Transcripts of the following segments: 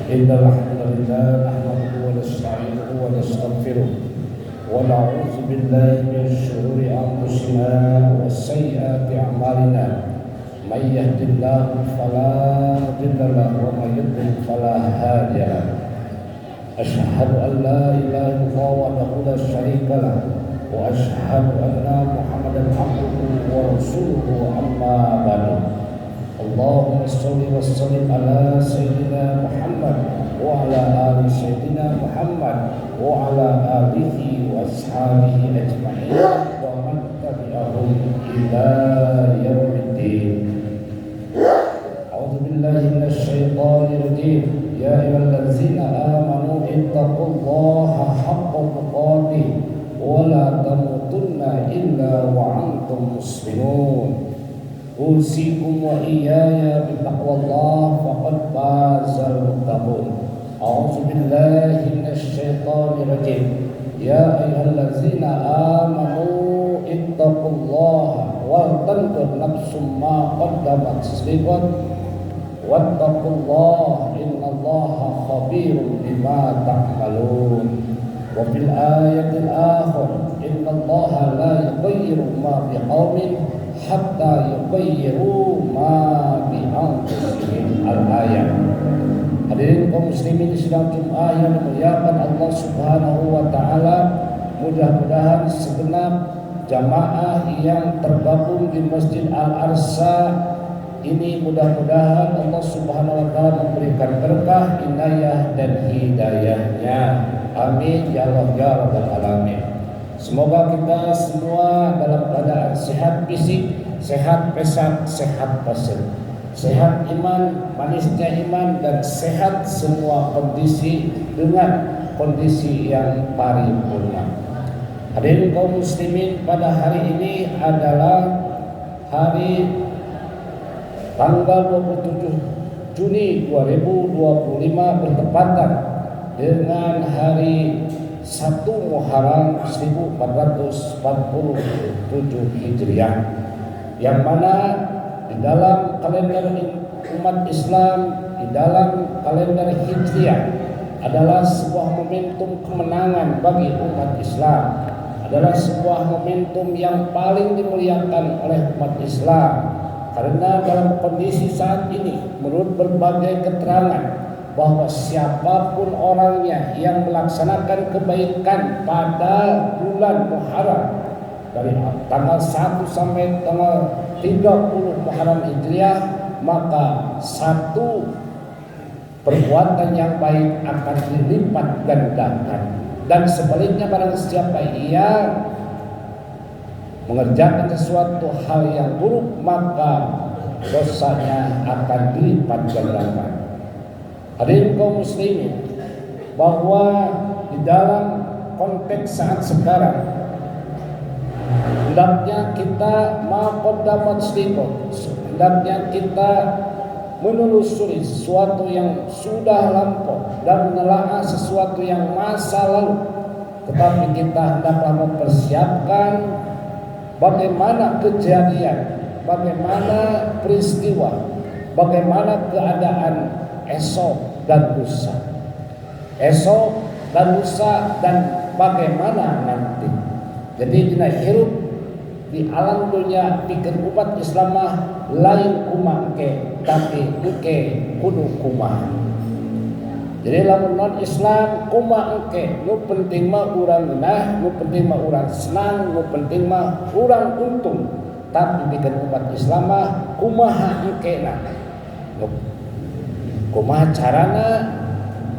إن الحمد لله نحمده ونستعينه ونستغفره ونعوذ بالله من شرور أنفسنا وسيئات أعمالنا من يهد الله فلا مضل له ومن يضلل فلا هادي له أشهد أن لا إله إلا الله وحده لا شريك له وأشهد أن محمدا عبده ورسوله أما بعد اللهم صل وسلم على سيدنا محمد وعلى آل سيدنا محمد وعلى آله وأصحابه أجمعين ومن تبعهم إلى يوم الدين. أعوذ بالله من الشيطان الرجيم. يا أيها الذين آمنوا اتقوا الله حق تقاته ولا تموتن إلا وأنتم مسلمون. أوصيكم وإياي بتقوى الله فقد فاز المتقون. أعوذ بالله من الشيطان الرجيم. يا أيها الذين آمنوا اتقوا الله ولتنظر نفس ما قدمت لغد واتقوا الله إن الله خبير بما تعملون. وفي الآية الآخرة إن الله لا يغير ما بقوم hatta yughayyiru ma bi anfusihim al-ayat. Hadirin kaum muslimin sidang Jumat yang dimuliakan Allah Subhanahu wa taala, mudah-mudahan segenap jamaah yang tergabung di Masjid Al-Arsa ini mudah-mudahan Allah Subhanahu wa taala memberikan berkah, inayah dan hidayahnya. Amin ya Allah ya rabbal alamin. Semoga kita semua dalam keadaan sehat fisik, sehat pesan, sehat batin, sehat iman, manisnya iman, dan sehat semua kondisi dengan kondisi yang paripurna. Hadirin kaum muslimin, pada hari ini adalah hari tanggal 27 Juni 2025 bertepatan dengan hari 1 Muharram 1447 Hijriah, yang mana di dalam kalender umat Islam, di dalam kalender Hijriah adalah sebuah momentum kemenangan bagi umat Islam, adalah sebuah momentum yang paling dimuliakan oleh umat Islam, karena dalam kondisi saat ini menurut berbagai keterangan bahwa siapapun orangnya yang melaksanakan kebaikan pada bulan Muharram dari tanggal 1 sampai tanggal 30 Muharram Hijriah, maka satu perbuatan yang baik akan dilipat gandakan, dan sebaliknya barang siapa yang mengerjakan sesuatu hal yang buruk maka dosanya akan dilipat gandakan. Hadirin kaum muslimin, bahwa di dalam konteks saat sekarang hendaknya kita maqaddamat sedikit, hendaknya kita menelusuri sesuatu yang sudah lampau dan menelaah sesuatu yang masa lalu, tetapi kita hendaklah mempersiapkan bagaimana kejadian, bagaimana peristiwa, bagaimana keadaan esok dan lusa, esok dan lusa, dan bagaimana nanti. Jadi dina hirup di alam dunia bikin umat Islamah lain kumangke, tapi engke kudu kumah. Jadi lamun non Islam kumah engke, nu penting mah urang ngeunah, nu penting mah urang senang, nu penting mah urang untung. Tapi bikin umat Islamah kumaha engke na. Kumaha carana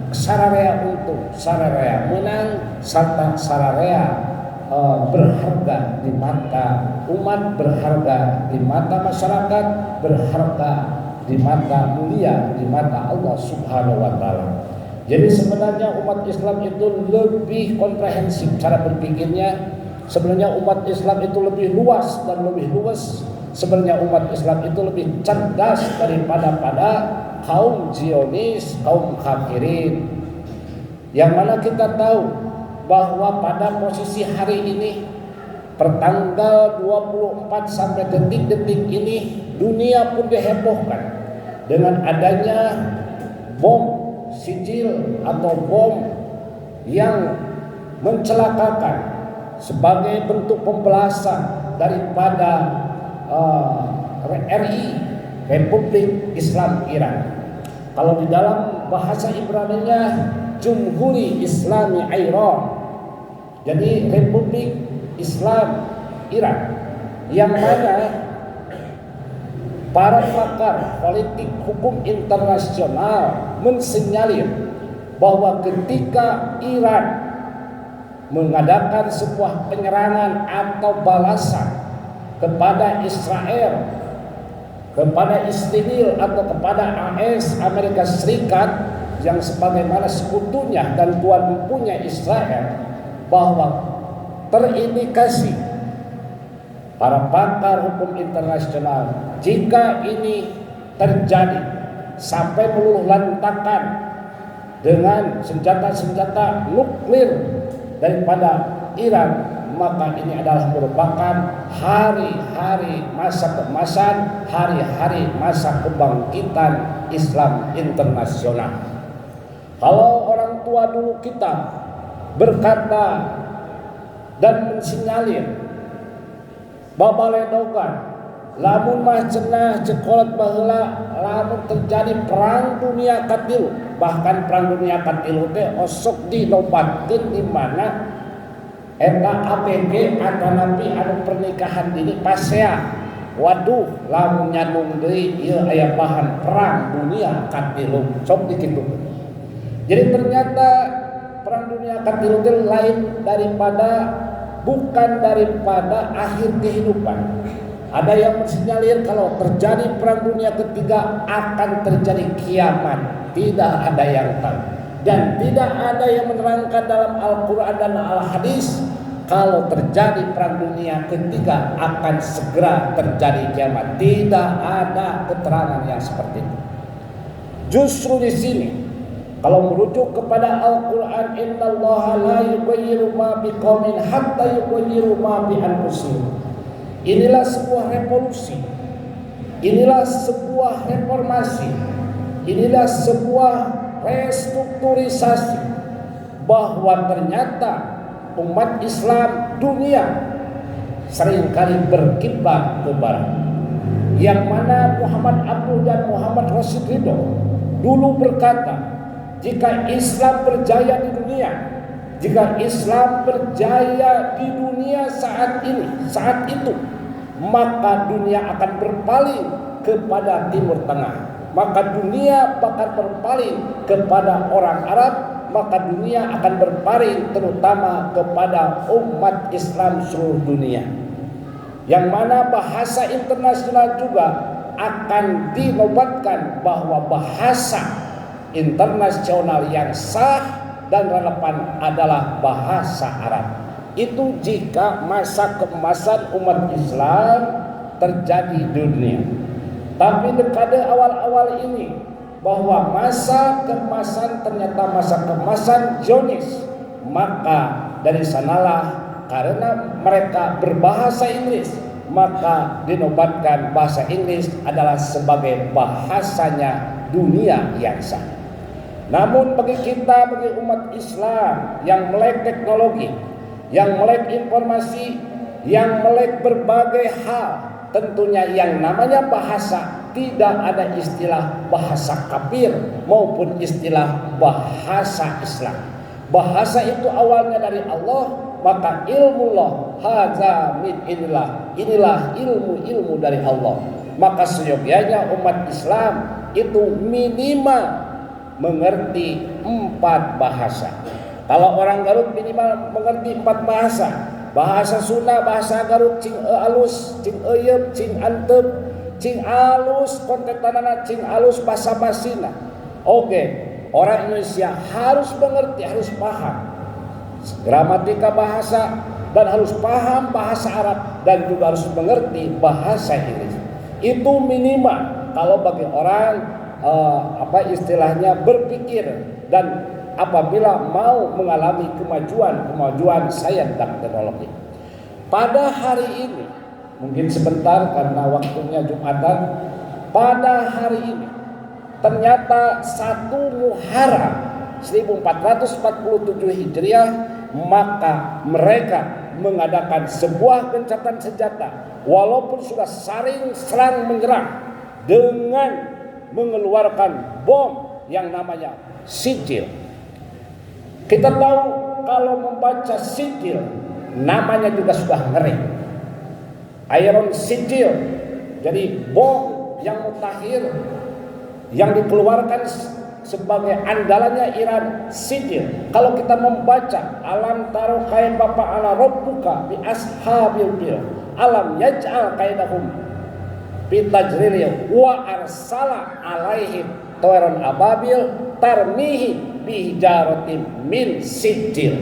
sararea untung, sararea menang, serta sararea berharga di mata umat, berharga di mata masyarakat, berharga di mata mulia di mata Allah Subhanahu wa taala. Jadi sebenarnya umat Islam itu lebih komprehensif cara berpikirnya. Sebenarnya umat Islam itu lebih luas dan lebih luas. Sebenarnya umat Islam itu lebih cerdas daripada kaum Zionis, kaum kafirin, yang mana kita tahu bahwa pada posisi hari ini pertanggal 24 sampai detik-detik ini dunia pun dihebohkan dengan adanya bom sijil atau bom yang mencelakakan sebagai bentuk pembalasan daripada RI, Republik Islam Iran. Kalau di dalam bahasa Ibrani-nya Jumhuri Islami Iran, jadi Republik Islam Iran, yang mana para pakar politik hukum internasional mensinyalir bahwa ketika Iran mengadakan sebuah penyerangan atau balasan kepada Israel, kepada Israel atau kepada AS Amerika Serikat yang sebagaimana sekutunya dan tuan empunya Israel, bahwa terindikasi para pakar hukum internasional jika ini terjadi sampai meluluh lantakan dengan senjata-senjata nuklir daripada Iran, maka ini adalah merupakan hari-hari masa keemasan, hari-hari masa kebangkitan Islam internasional. Kalau orang tua dulu kita berkata dan mensinyalir babaledogan, lamun mah cenah cekolat baheula lamun terjadi perang dunia katilu, bahkan perang dunia katilu teh osok dinobatkeun di mana eta ABG atau nabi anu pernikahan dini pasea. Waduh, lamun nyandung deui ieu aya bahan perang dunia katilu, sok dikitu. Jadi ternyata perang dunia katilu teh lain daripada, bukan daripada akhir kehidupan. Ada yang mensinyalir kalau terjadi perang dunia ketiga akan terjadi kiamat. Tidak ada yang tahu. Dan tidak ada yang menerangkan dalam Al-Quran dan Al-Hadis kalau terjadi perang dunia ketiga akan segera terjadi kiamat. Tidak ada keterangan yang seperti itu. Justru di sini kalau merujuk kepada Al-Quran, innallaha la yughayyiru ma biqaumin hatta yughayyiru ma bi anfusihim. Inilah sebuah revolusi, inilah sebuah reformasi, inilah sebuah restrukturisasi, bahwa ternyata umat Islam dunia seringkali berkiblat ke barat. Yang mana Muhammad Abduh dan Muhammad Rashid Ridho dulu berkata, jika Islam berjaya di dunia, jika Islam berjaya di dunia saat ini, saat itu, maka dunia akan berpaling kepada Timur Tengah. Maka dunia bakal berpaling kepada orang Arab, maka dunia akan berpaling terutama kepada umat Islam seluruh dunia. Yang mana bahasa internasional juga akan dinobatkan bahwa bahasa internasional yang sah dan relevan adalah bahasa Arab. Itu jika masa keemasan umat Islam terjadi di dunia. Tapi dekade awal-awal ini bahwa masa keemasan ternyata masa keemasan Zionis, maka dari sanalah karena mereka berbahasa Inggris, maka dinobatkan bahasa Inggris adalah sebagai bahasanya dunia yang sah. Namun bagi kita, bagi umat Islam yang melek teknologi, yang melek informasi, yang melek berbagai hal, tentunya yang namanya bahasa tidak ada istilah bahasa kafir maupun istilah bahasa Islam. Bahasa itu awalnya dari Allah, maka ilmullah hadza min inilah ilmu dari Allah. Maka seyogyanya umat Islam itu minimal mengerti 4 bahasa. Kalau orang Garut minimal mengerti 4 bahasa. Bahasa Sunda, bahasa Garut, cing alus, cing euyeup, cing antep, cing alus, kontetanana cing alus bahasa basina. Oke, orang Indonesia harus mengerti, harus paham gramatika bahasa dan harus paham bahasa Arab dan juga harus mengerti bahasa Inggris. Itu minimal kalau bagi orang istilahnya berpikir dan apabila mau mengalami kemajuan sains dan teknologi. Pada hari ini, mungkin sebentar karena waktunya Jumatan, pada hari ini ternyata 1 Muharram 1447 Hijriah, maka mereka mengadakan sebuah gencatan senjata walaupun sudah saling serang menyerang dengan mengeluarkan bom yang namanya sijil. Kita tahu kalau membaca sijil namanya juga sudah ngeri. Iron sijil, jadi bom yang mutakhir yang dikeluarkan sebagai andalannya Iran, sijil. Kalau kita membaca alam taro kaifa fa'ala rabbuka bi ashabil fil alam yaj'al kaidahum fi tajril wa arsala alaihim tayran ababil tarmihi bi hijaratin min sijil.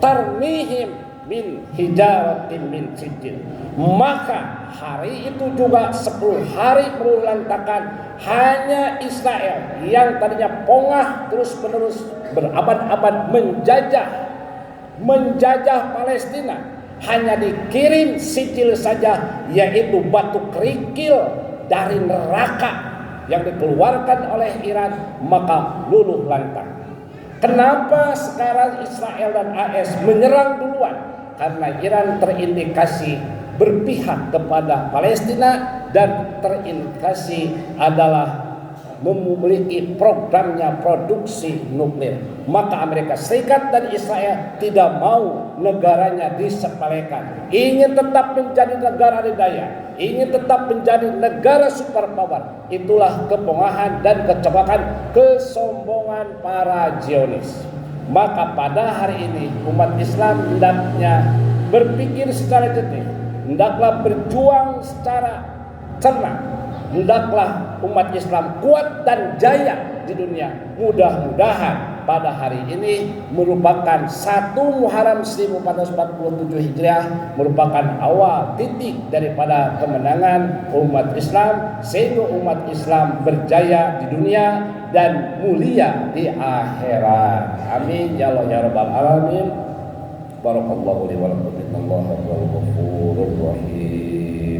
Tarmihim min hijaratin min sijil. Maka hari itu juga 10 hari berulang-tahun hanya Israel yang tadinya pongah terus-menerus berabad-abad menjajah Palestina, hanya dikirim sijil saja, yaitu batu kerikil dari neraka yang dikeluarkan oleh Iran, maka luluh lantang. Kenapa sekarang Israel dan AS menyerang duluan? Karena Iran terindikasi berpihak kepada Palestina dan terindikasi adalah memiliki programnya produksi nuklir. Maka Amerika Serikat dan Israel tidak mau negaranya disepelekan, ingin tetap menjadi negara adidaya, ingin tetap menjadi negara superpower. Itulah kepongahan dan kecobakan kesombongan para Zionis. Maka pada hari ini umat Islam hendaknya berpikir secara jernih, hendaklah berjuang secara cermat, hendaklah umat Islam kuat dan jaya di dunia. Mudah-mudahan pada hari ini merupakan 1 Muharram 1447 Hijriah, merupakan awal titik daripada kemenangan umat Islam, sehingga umat Islam berjaya di dunia dan mulia di akhirat. Amin ya Allah ya rabbal alamin. Barakallahu li wa lakum. Allahu ghafurur rahim.